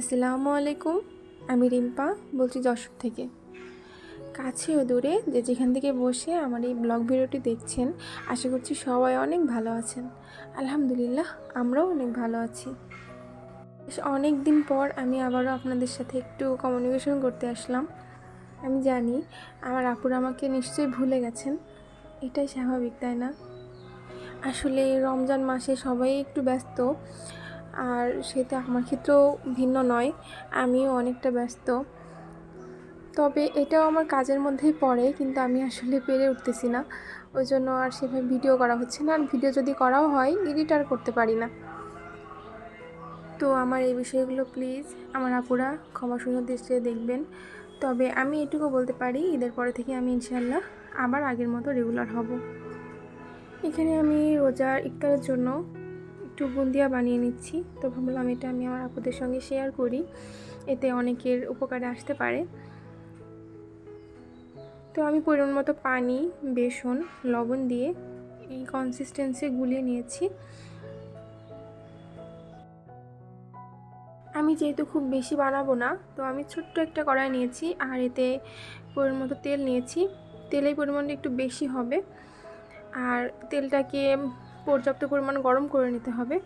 আসসালামু আলাইকুম। আমি রিম্পা বলছি যশোর থেকে। কাছে ও দূরে যে যেখান থেকে বসে আমার এই ব্লগ ভিডিওটি দেখছেন, আশা করছি সবাই অনেক ভালো আছেন। আলহামদুলিল্লাহ, আমরাও অনেক ভালো আছি। বেশ অনেক দিন পর আমি আবারও আপনাদের সাথে একটু কমিউনিকেশন করতে আসলাম। আমি জানি আমার আপুরা আমাকে নিশ্চয়ই ভুলে গেছেন, এটাই স্বাভাবিক, তাই না? আসলে রমজান মাসে সবাই একটু ব্যস্ত, আর সেটা আমার ক্ষেত্রেও ভিন্ন নয়, আমিও অনেকটা ব্যস্ত। তবে এটাও আমার কাজের মধ্যেই পড়ে, কিন্তু আমি আসলে পেরে উঠতেছি না, ওই জন্য আর সেভাবে ভিডিও করা হচ্ছে না। আর ভিডিও যদি করাও হয়, এডিট আর করতে পারি না। তো আমার এই বিষয়গুলো প্লিজ আমার আপুরা ক্ষমা সুন্দর দৃষ্টিতে দেখবেন। তবে আমি এটুকু বলতে পারি, ঈদের পরে থেকে আমি ইনশাল্লাহ আবার আগের মতো রেগুলার হব। এখানে আমি রোজার ইফতারের জন্য একটু বুন্দিয়া বানিয়ে নিচ্ছি। তো ভাবলাম এটা আমি আমার আপুদের সঙ্গে শেয়ার করি, এতে অনেকের উপকারে আসতে পারে। তো আমি পরিমাণ মতো পানি, বেসন, লবণ দিয়ে এই কনসিস্টেন্সি গুলিয়ে নিয়েছি। আমি যেহেতু খুব বেশি বানাবো না, তো আমি ছোট্ট একটা কড়াই নিয়েছি, আর এতে পরিমাণ মতো তেল নিয়েছি। তেলের পরিমাণটা একটু বেশি হবে, আর তেলটাকে পর্যাপ্ত পরিমাণ গরম করে নিতে হবে।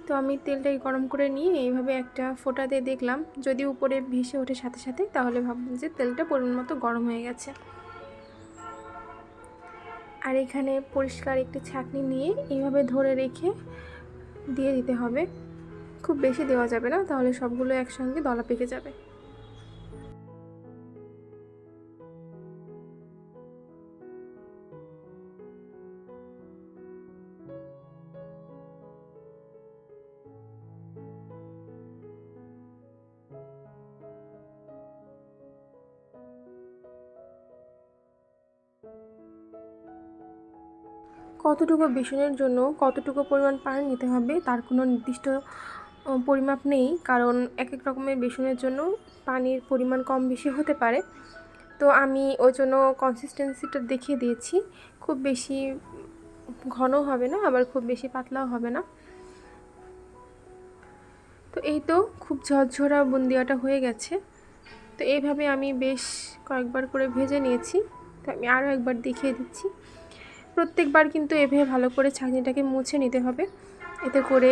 তো আমি তেলটাকে গরম করে নিয়ে এইভাবে একটা ফোঁটা দিয়ে দেখলাম, যদি উপরে ভেসে ওঠে সাথে সাথে, তাহলে ভাবলাম যে তেলটা পরিমাণ মতো গরম হয়ে গেছে। আর এখানে পরিষ্কার একটি ছাঁকনি নিয়ে এইভাবে ধরে রেখে দিয়ে দিতে হবে। খুব বেশি দেওয়া যাবে না, তাহলে সবগুলো একসঙ্গে দলা পেকে যাবে। কতটুকু বেসনের জন্য কতটুকু পরিমাণ পানি নিতে হবে তার কোনো নির্দিষ্ট পরিমাপ নেই, কারণ এক এক রকমের বেসনের জন্য পানির পরিমাণ কম বেশি হতে পারে। তো আমি ওই জন্য কনসিস্টেন্সিটা দেখিয়ে দিয়েছি। খুব বেশি ঘন হবে না, আবার খুব বেশি পাতলাও হবে না। তো এই তো খুব ঝরঝরা বুন্দিয়াটা হয়ে গেছে। তো এইভাবে আমি বেশ কয়েকবার করে ভেজে নিয়েছি। তো আমি আরও একবার দেখিয়ে দিচ্ছি। প্রত্যেকবার কিন্তু এভাবে ভালো করে ছাঁকনিটাকে মুছে নিতে হবে, এতে করে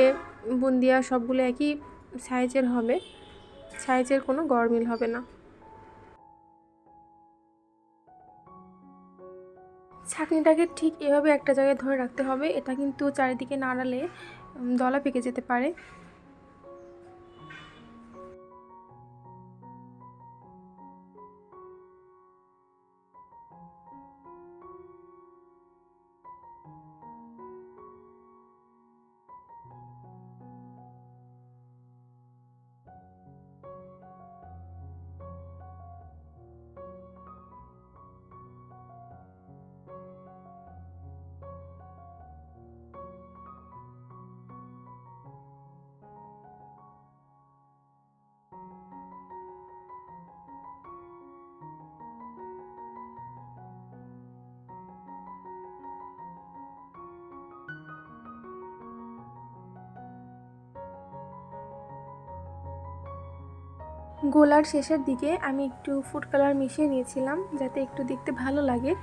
বুন্দিয়া সবগুলো একই সাইজের হবে, সাইজের কোনো গরমিল হবে না। ছাঁকনিটাকে ঠিক এভাবে একটা জায়গায় ধরে রাখতে হবে, এটা কিন্তু চারিদিকে নাড়ালে দলা পেকে যেতে পারে। গোলার শেষের দিকে আমি একটু ফুড কালার মিশিয়ে নিয়েছিলাম, যাতে একটু দেখতে ভালো লাগে।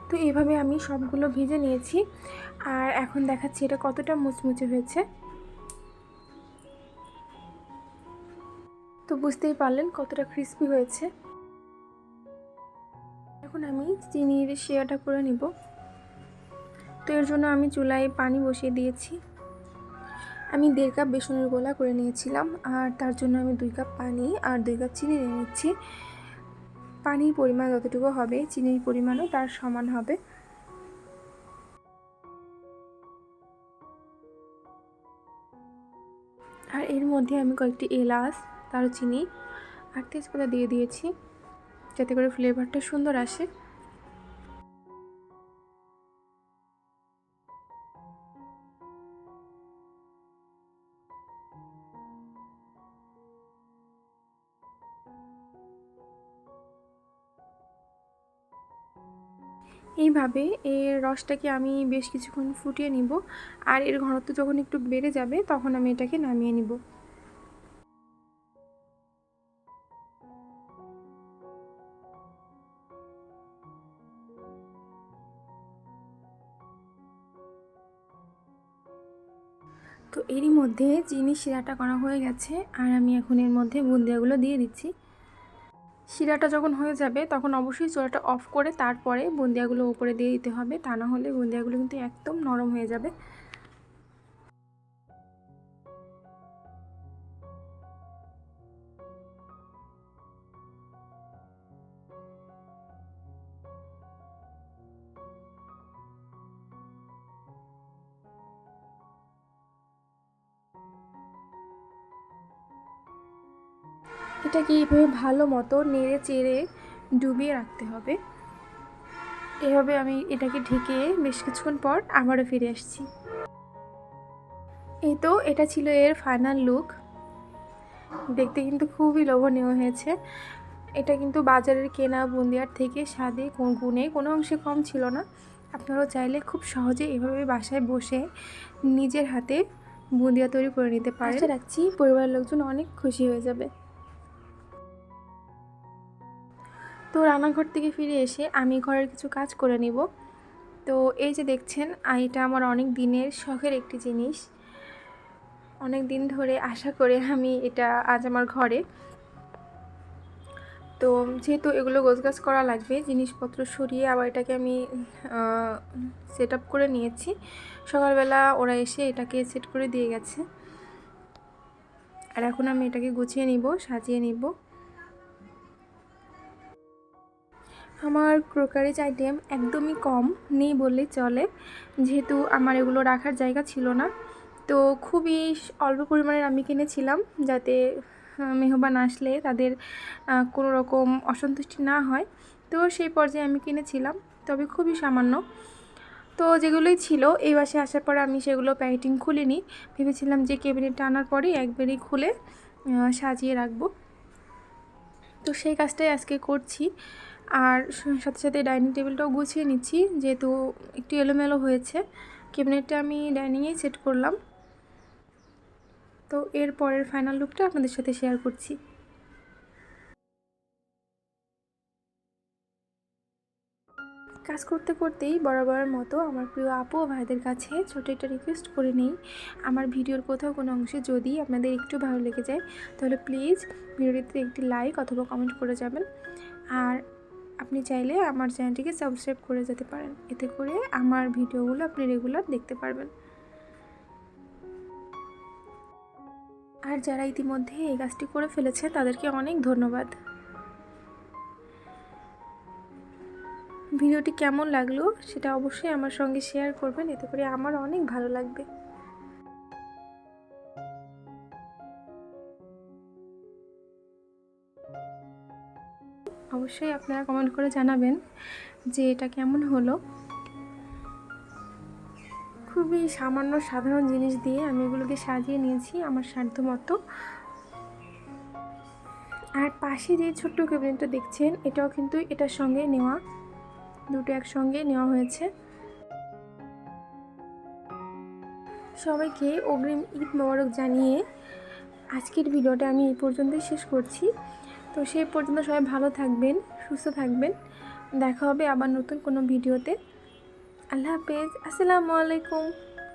তো এইভাবে আমি সবগুলো ভেজে নিয়েছি, আর এখন দেখাচ্ছি এটা কতটা মুচমুচে হয়েছে। তো বুঝতেই পারলেন কতটা ক্রিস্পি হয়েছে। এখন আমি চিনির শিরাটা করে নিব। তো এর জন্য আমি চুলায় পানি বসিয়ে দিয়েছি। আমি 1.5 কাপ বেসনের গোলা করে নিয়েছিলাম, আর তার জন্য আমি 2 কাপ পানি আর 2 কাপ চিনি নিয়ে নিচ্ছি। পানির পরিমাণ যতটুকু হবে, চিনির পরিমাণও তার সমান হবে। আর এর মধ্যে আমি কয়েকটি এলাচ, দারুচিনি আর তেজপাতা দিয়ে দিয়েছি, যাতে করে ফ্লেভারটা সুন্দর আসে। এইভাবে এর রসটাকে আমি বেশ কিছুক্ষণ ফুটিয়ে নিব, আর এর ঘনত্ব যখন একটু বেড়ে যাবে তখন আমি এটাকে নামিয়ে নিব। তো এরই মধ্যে চিনি শিরাটা করা হয়ে গেছে, আর আমি এখন এর মধ্যে বুন্দিয়াগুলো দিয়ে দিচ্ছি। শিরাটা যখন হয়ে যাবে তখন অবশ্যই চুলাটা অফ করে তারপরে বুন্দিয়াগুলো উপরে দিয়ে দিতে হবে, তা না হলে বুন্দিয়াগুলো কিন্তু একদম নরম হয়ে যাবে। এটাকে এইভাবে ভালো মতো নেড়ে চেড়ে ডুবিয়ে রাখতে হবে। এভাবে আমি এটাকে ঢেকে বেশ কিছুক্ষণ পর আবারও ফিরে আসছি। এই তো এটা ছিল এর ফাইনাল লুক। দেখতে কিন্তু খুবই লোভনীয় হয়েছে। এটা কিন্তু বাজারের কেনা বুন্দিয়ার থেকে স্বাদে গুণে কোনো অংশে কম ছিল না। আপনারাও চাইলে খুব সহজে এভাবে বাসায় বসে নিজের হাতে বুন্দিয়া তৈরি করে নিতে পারেন। আশা রাখছি পরিবারের লোকজন অনেক খুশি হয়ে যাবে। তো রান্নাঘর থেকে ফিরে এসে আমি ঘরের কিছু কাজ করে নিব। তো এই যে দেখছেন, এটা আমার অনেক দিনের শখের একটি জিনিস। অনেক দিন ধরে আশা করে আমি এটা আজ আমার ঘরে। তো যেহেতু এগুলো গোছগাছ করা লাগবে, জিনিসপত্র সরিয়ে আবার এটাকে আমি সেট আপ করে নিয়েছি। সকালবেলা ওরা এসে এটাকে সেট করে দিয়ে গেছে, আর এখন আমি এটাকে গুছিয়ে নিব, সাজিয়ে নিব। আমার ক্রোকারিজ আইটেম একদমই কম, নেই বললেই চলে, যেহেতু আমার এগুলো রাখার জায়গা ছিল না। তো খুবই অল্প পরিমাণের আমি কিনেছিলাম, যাতে মেহমান আসলে তাদের কোনো রকম অসন্তুষ্টি না হয়। তো সেই পর্যায়ে আমি কিনেছিলাম, তবে খুবই সামান্য। তো যেগুলোই ছিল এই বাসায় আসার পর আমি সেগুলো প্যাকেটিং খুলিনি, ভেবেছিলাম যে ক্যাবিনেটটা আনার পরেই একবারই খুলে সাজিয়ে রাখবো। তো সেই কাজটাই আজকে করছি, আর সাথে সাথে ডাইনিং টেবিলটাও গুছিয়ে নিচ্ছি, যেহেতু একটু এলোমেলো হয়েছে। ক্যাবিনেটটা আমি ডাইনিংয়েই সেট করলাম। তো এর পরের ফাইনাল লুকটা আপনাদের সাথে শেয়ার করছি। কাজ করতে করতেই বরাবরের মতো আমার প্রিয় আপু ও ভাইদের কাছে ছোট একটা রিকোয়েস্ট করে নিই। আমার ভিডিওর কোথাও কোনো অংশে যদি আপনাদের একটু ভালো লেগে যায়, তাহলে প্লিজ ভিডিওটিতে একটি লাইক অথবা কমেন্ট করে যাবেন। আর আপনি চাইলে আমার চ্যানেলটিকে সাবস্ক্রাইব করে যেতে পারেন, এতে করে আমার ভিডিওগুলো আপনি রেগুলার দেখতে পারবেন। আর যারা ইতিমধ্যে এই কাজটি করে ফেলেছে তাদেরকে অনেক ধন্যবাদ। ভিডিওটি কেমন লাগলো সেটা অবশ্যই আমার সঙ্গে শেয়ার করবেন, এতে করে আমার অনেক ভালো লাগবে। অবশ্যই আপনারা কমেন্ট করে জানাবেন যে এটা কেমন হলো। খুবই সামান্য সাধারণ জিনিস দিয়ে আমি এগুলোকে সাজিয়ে নিয়েছি আমার সাধ্য মতো। আর পাশে যে ছোট্ট ক্যাবিনেটটা দেখছেন, এটাও কিন্তু এটার সঙ্গে নেওয়া, দুটো একসঙ্গে নেওয়া হয়েছে। সবাইকে অগ্রিম ঈদ মোবারক জানিয়ে আজকের ভিডিওটা আমি এই পর্যন্তই শেষ করছি। তো সেই পর্যন্ত সবাই ভালো থাকবেন, সুস্থ থাকবেন। দেখা হবে আবার নতুন কোনো ভিডিওতে। আল্লাহ হাফেজ, আসসালামু আলাইকুম।